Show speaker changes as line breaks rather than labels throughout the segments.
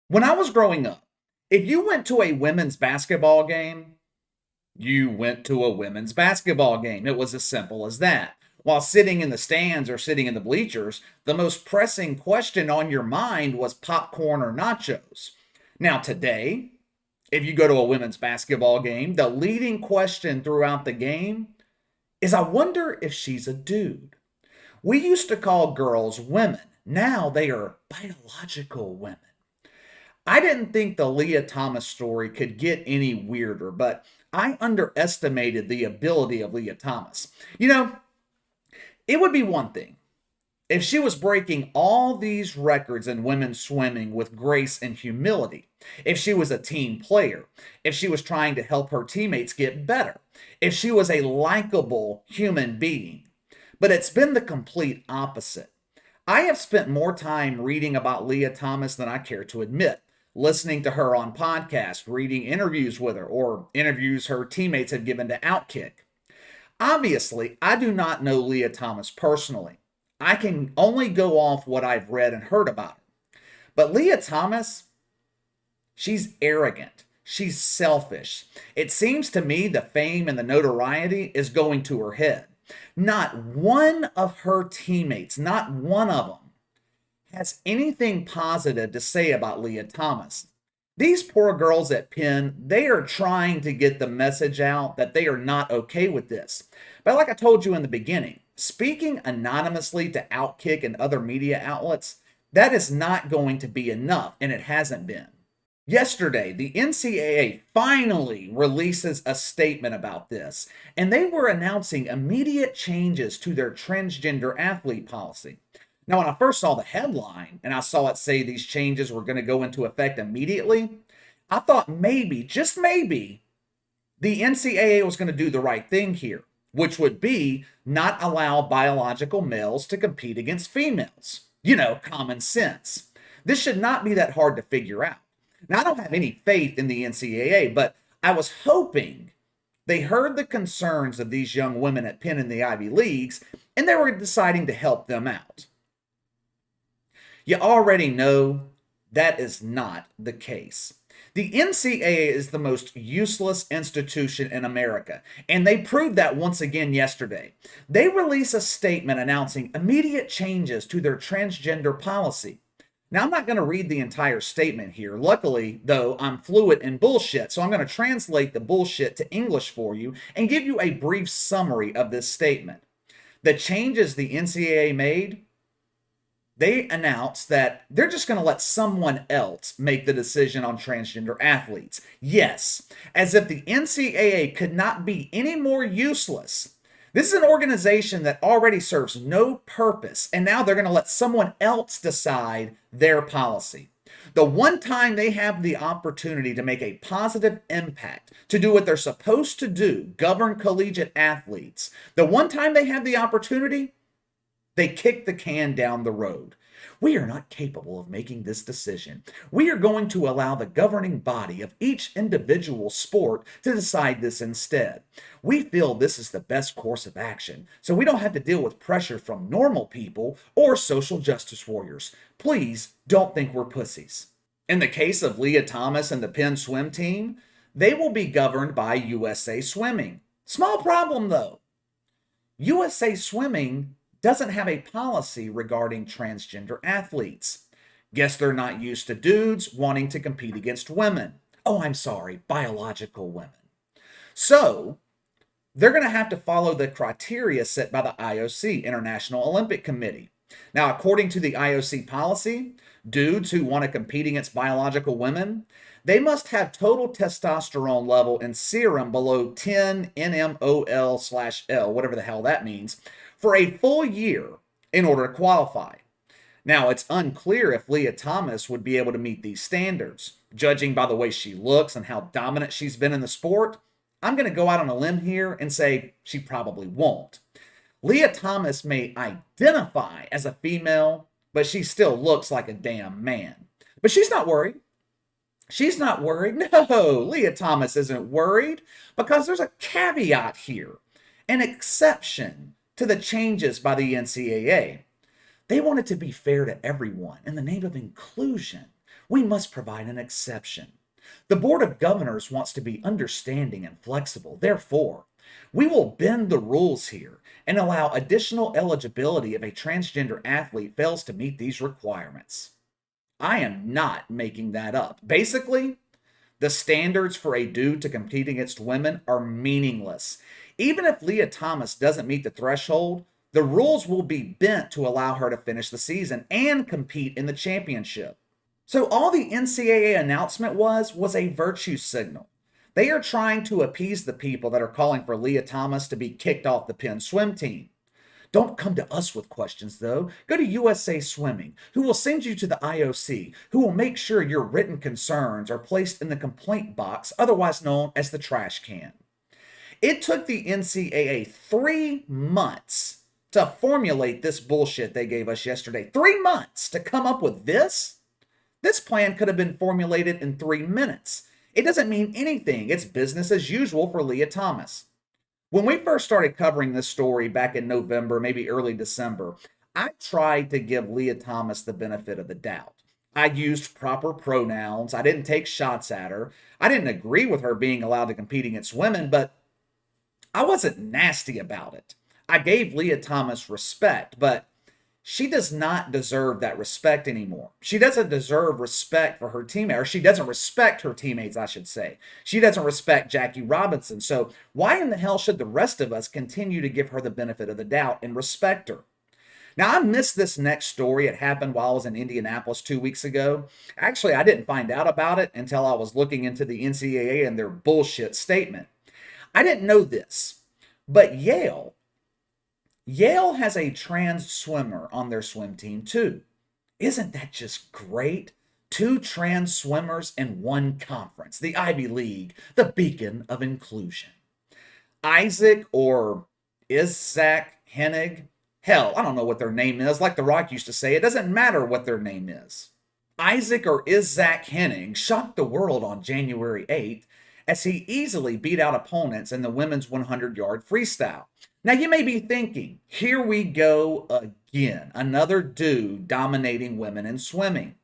When I was growing up, if you went to a women's basketball game, you went to a women's basketball game. It was as simple as that. While sitting in the stands or sitting in the bleachers, the most pressing question on your mind was popcorn or nachos. Now, today, if you go to a women's basketball game, the leading question throughout the game is I wonder if she's a dude. We used to call girls women. Now they are biological women. I didn't think the Lia Thomas story could get any weirder, but I underestimated the ability of Lia Thomas. It would be one thing if she was breaking all these records in women's swimming with grace and humility, if she was a team player, if she was trying to help her teammates get better, if she was a likable human being. But it's been the complete opposite. I have spent more time reading about Lia Thomas than I care to admit, listening to her on podcasts, reading interviews with her, or interviews her teammates have given to Outkick. Obviously, I do not know Lia Thomas personally. I can only go off what I've read and heard about her. But Lia Thomas, she's arrogant. She's selfish. It seems to me the fame and the notoriety is going to her head. Not one of her teammates, not one of them, has anything positive to say about Lia Thomas. These poor girls at Penn, they are trying to get the message out that they are not okay with this. But like I told you in the beginning, speaking anonymously to Outkick and other media outlets, that is not going to be enough, and it hasn't been. Yesterday, the NCAA finally releases a statement about this, and they were announcing immediate changes to their transgender athlete policy. Now, when I first saw the headline and I saw it say these changes were going to go into effect immediately, I thought maybe, just maybe, the NCAA was going to do the right thing here, which would be not allow biological males to compete against females. Common sense. This should not be that hard to figure out. Now, I don't have any faith in the NCAA, but I was hoping they heard the concerns of these young women at Penn and the Ivy Leagues, and they were deciding to help them out. You already know that is not the case. The NCAA is the most useless institution in America, and they proved that once again yesterday. They release a statement announcing immediate changes to their transgender policy. Now, I'm not going to read the entire statement here. Luckily, though, I'm fluent in bullshit, so I'm going to translate the bullshit to English for you and give you a brief summary of this statement. The changes the NCAA made, they announced that they're just going to let someone else make the decision on transgender athletes. Yes, as if the NCAA could not be any more useless. This is an organization that already serves no purpose, and now they're going to let someone else decide their policy. The one time they have the opportunity to make a positive impact, to do what they're supposed to do, govern collegiate athletes, the one time they have the opportunity, they kick the can down the road. We are not capable of making this decision. We are going to allow the governing body of each individual sport to decide this instead. We feel this is the best course of action, so we don't have to deal with pressure from normal people or social justice warriors. Please don't think we're pussies. In the case of Lia Thomas and the Penn swim team, they will be governed by USA Swimming. Small problem though. USA Swimming doesn't have a policy regarding transgender athletes. Guess they're not used to dudes wanting to compete against women. Oh, I'm sorry, biological women. So, they're going to have to follow the criteria set by the IOC, International Olympic Committee. Now, according to the IOC policy, dudes who want to compete against biological women, they must have total testosterone level in serum below 10 nmol/L, whatever the hell that means, for a full year in order to qualify. Now, it's unclear if Lia Thomas would be able to meet these standards. Judging by the way she looks and how dominant she's been in the sport, I'm going to go out on a limb here and say she probably won't. Lia Thomas may identify as a female, but she still looks like a damn man. But she's not worried. She's not worried. No, Lia Thomas isn't worried because there's a caveat here, an exception to the changes by the NCAA. They want it to be fair to everyone in the name of inclusion. we must provide an exception. The Board of Governors wants to be understanding and flexible. Therefore, we will bend the rules here and allow additional eligibility if a transgender athlete fails to meet these requirements. I am not making that up. Basically, the standards for a dude to compete against women are meaningless. Even if Lia Thomas doesn't meet the threshold, the rules will be bent to allow her to finish the season and compete in the championship. So all the NCAA announcement was a virtue signal. They are trying to appease the people that are calling for Lia Thomas to be kicked off the Penn swim team. Don't come to us with questions, though. Go to USA Swimming, who will send you to the IOC, who will make sure your written concerns are placed in the complaint box, otherwise known as the trash can. It took the NCAA 3 months to formulate this bullshit they gave us yesterday. 3 months to come up with this? This plan could have been formulated in 3 minutes. It doesn't mean anything. It's business as usual for Lia Thomas. When we first started covering this story back in November, maybe early December, I tried to give Lia Thomas the benefit of the doubt. I used proper pronouns. I didn't take shots at her. I didn't agree with her being allowed to compete against women, but I wasn't nasty about it. I gave Lia Thomas respect, but she does not deserve that respect anymore. She doesn't deserve respect for her teammate, or she doesn't respect her teammates, I should say. She doesn't respect Jackie Robinson. So why in the hell should the rest of us continue to give her the benefit of the doubt and respect her? Now, I missed this next story. It happened while I was in Indianapolis 2 weeks ago. Actually, I didn't find out about it until I was looking into the NCAA and their bullshit statement. I didn't know this, but Yale has a trans swimmer on their swim team too. Isn't that just great? 2 trans swimmers in one conference, the Ivy League, the beacon of inclusion. Isaac or Isaac Hennig, hell, I don't know what their name is. Like The Rock used to say, it doesn't matter what their name is. Isaac or Isaac Hennig shocked the world on January 8th as he easily beat out opponents in the women's 100-yard freestyle. Now, you may be thinking, here we go again, another dude dominating women in swimming.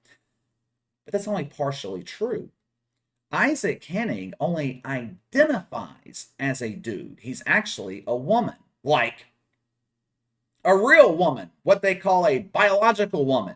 But that's only partially true. Isaac Hennig only identifies as a dude. He's actually a woman, like a real woman, what they call a biological woman.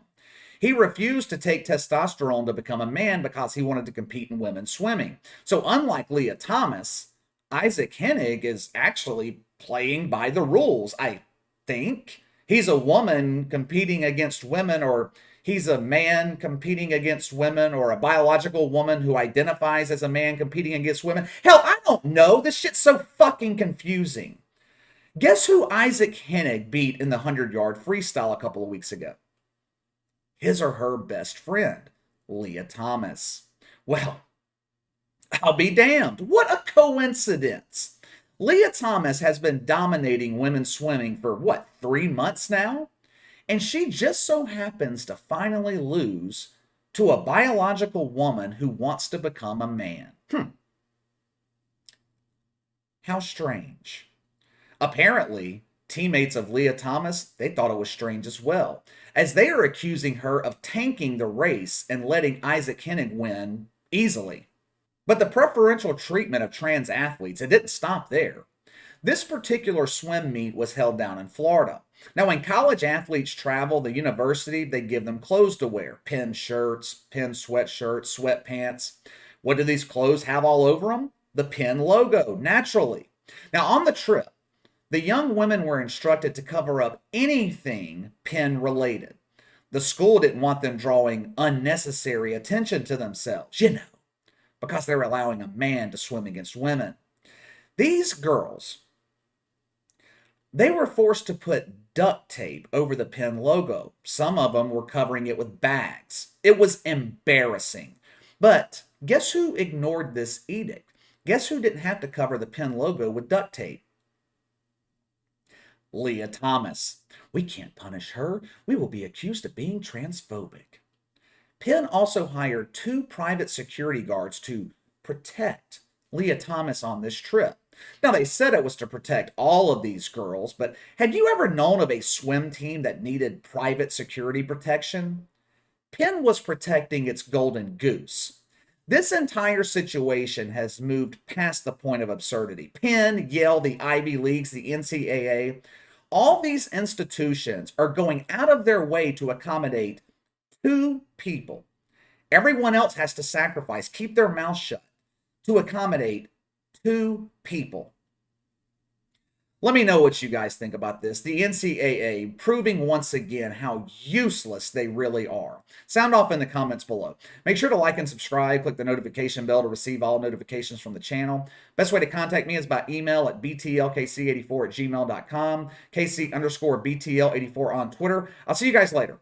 He refused to take testosterone to become a man because he wanted to compete in women's swimming. So unlike Lia Thomas, Isaac Hennig is actually playing by the rules, I think. He's a woman competing against women, or he's a man competing against women, or a biological woman who identifies as a man competing against women. Hell, I don't know. This shit's so fucking confusing. Guess who Isaac Hennig beat in the 100-yard freestyle a couple of weeks ago? His or her best friend, Lia Thomas. Well, I'll be damned. What a coincidence. Lia Thomas has been dominating women's swimming for 3 months now? And she just so happens to finally lose to a biological woman who wants to become a man. How strange. Apparently, teammates of Lia Thomas, they thought it was strange as well, as they are accusing her of tanking the race and letting Isaac Hennig win easily. But the preferential treatment of trans athletes, it didn't stop there. This particular swim meet was held down in Florida. Now, when college athletes travel, the university, they give them clothes to wear. Penn shirts, Penn sweatshirts, sweatpants. What do these clothes have all over them? The Penn logo, naturally. Now, on the trip, the young women were instructed to cover up anything Penn related. The school didn't want them drawing unnecessary attention to themselves, because they're allowing a man to swim against women. These girls, they were forced to put duct tape over the Penn logo. Some of them were covering it with bags. It was embarrassing. But guess who ignored this edict? Guess who didn't have to cover the Penn logo with duct tape? Lia Thomas. We can't punish her. We will be accused of being transphobic. Penn also hired 2 private security guards to protect Lia Thomas on this trip. Now, they said it was to protect all of these girls, but had you ever known of a swim team that needed private security protection? Penn was protecting its golden goose. This entire situation has moved past the point of absurdity. Penn, Yale, the Ivy Leagues, the NCAA, all these institutions are going out of their way to accommodate two people. Everyone else has to sacrifice, keep their mouth shut to accommodate two people. Let me know what you guys think about this. The NCAA proving once again how useless they really are. Sound off in the comments below. Make sure to like and subscribe. Click the notification bell to receive all notifications from the channel. Best way to contact me is by email at btlkc84@gmail.com, KC_BTL84 on Twitter. I'll see you guys later.